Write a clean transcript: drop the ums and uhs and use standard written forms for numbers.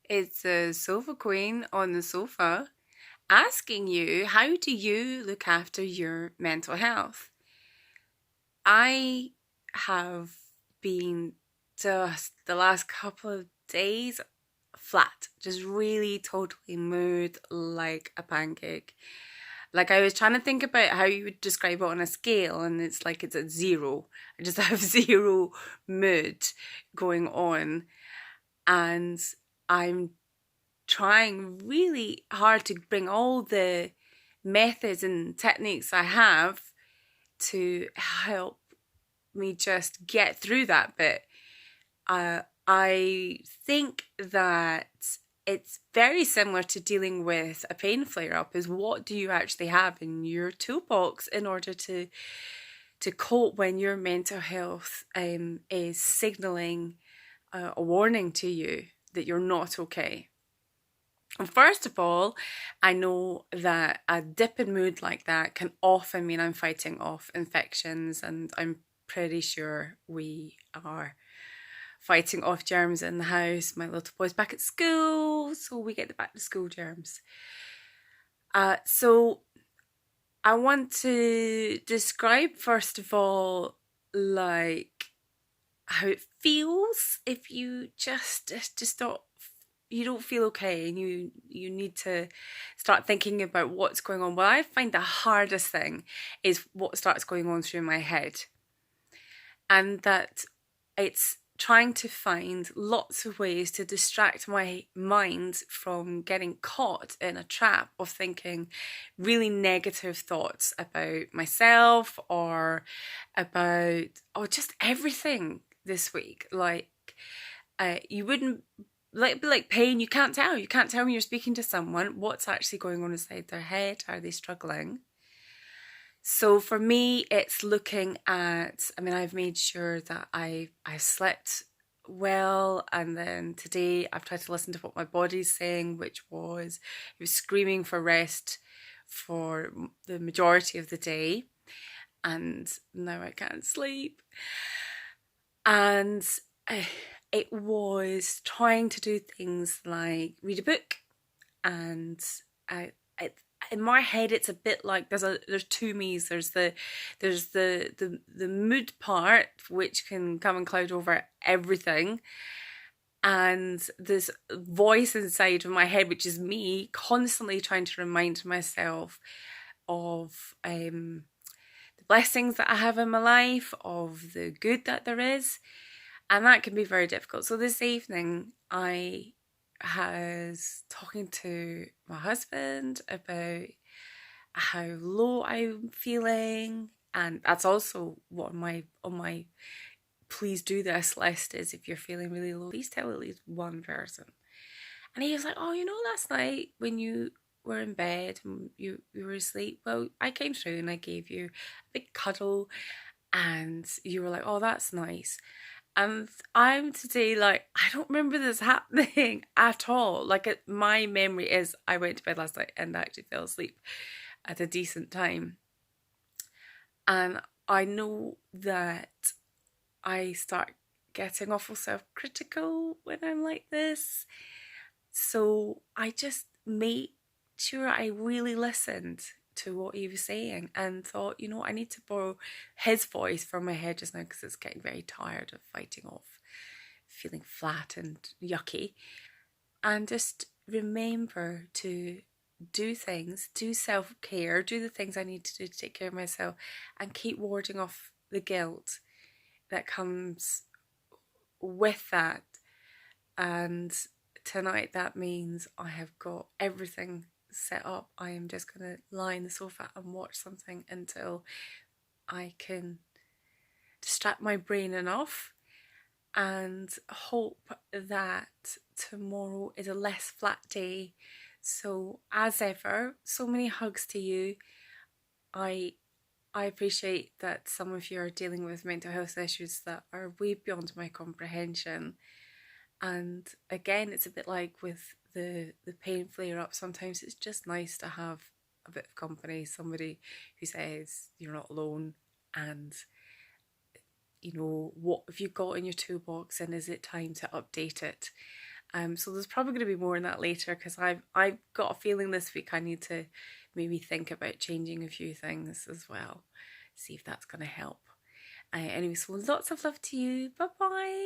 It's a sofa queen on the sofa asking you, how do you look after your mental health? I have been just the last couple of days flat, just really totally mood like a pancake. Like I was trying to think about how you would describe it on a scale, and it's like it's at zero. I just have zero mood going on, and I'm trying really hard to bring all the methods and techniques I have to help me just get through that bit. I think that it's very similar to dealing with a pain flare up is what do you actually have in your toolbox in order to cope when your mental health is signaling a warning to you that you're not okay. And first of all, I know that a dip in mood like that can often mean I'm fighting off infections, and I'm pretty sure we are fighting off germs in the house. My little boy's back at school, so we get the back to school germs. So I want to describe first of all, like how it feels if you just don't you don't feel okay and you need to start thinking about what's going on. Well, I find the hardest thing is what starts going on through my head, and that it's trying to find lots of ways to distract my mind from getting caught in a trap of thinking really negative thoughts about myself or about just everything this week. Like you wouldn't like pain. You can't tell. You can't tell when you're speaking to someone what's actually going on inside their head. Are they struggling? So for me, it's looking at, I mean, I've made sure that I slept well, and then today I've tried to listen to what my body's saying, which was it was screaming for rest for the majority of the day, and now I can't sleep. And it was trying to do things like read a book, and I in my head it's a bit like there's two me's. There's the mood part, which can come and cloud over everything, and this voice inside of my head, which is me constantly trying to remind myself of the blessings that I have in my life, of the good that there is, and that can be very difficult. So this evening I was talking to my husband about how low I'm feeling, and that's also what on my please do this list is. If you're feeling really low, please tell at least one person. And he was like, oh, last night when you were in bed and you were asleep, well, I came through and I gave you a big cuddle, and you were like, oh, that's nice. And I'm today like, I don't remember this happening at all. Like, my memory is I went to bed last night and actually fell asleep at a decent time. And I know that I start getting awful self-critical when I'm like this. So I just made sure I really listened to what he was saying and thought, I need to borrow his voice from my head just now because it's getting very tired of fighting off feeling flat and yucky. And just remember to do things, do self-care, do the things I need to do to take care of myself, and keep warding off the guilt that comes with that. And tonight that means I have got everything set up. I am just going to lie on the sofa and watch something until I can distract my brain enough, and hope that tomorrow is a less flat day. So as ever, so many hugs to you. I appreciate that some of you are dealing with mental health issues that are way beyond my comprehension. And again, it's a bit like with the pain flare up. Sometimes it's just nice to have a bit of company, somebody who says you're not alone, and what have you got in your toolbox, and is it time to update it? So there's probably going to be more on that later, because I've got a feeling this week I need to maybe think about changing a few things as well. See if that's going to help. Anyway, so lots of love to you. Bye bye.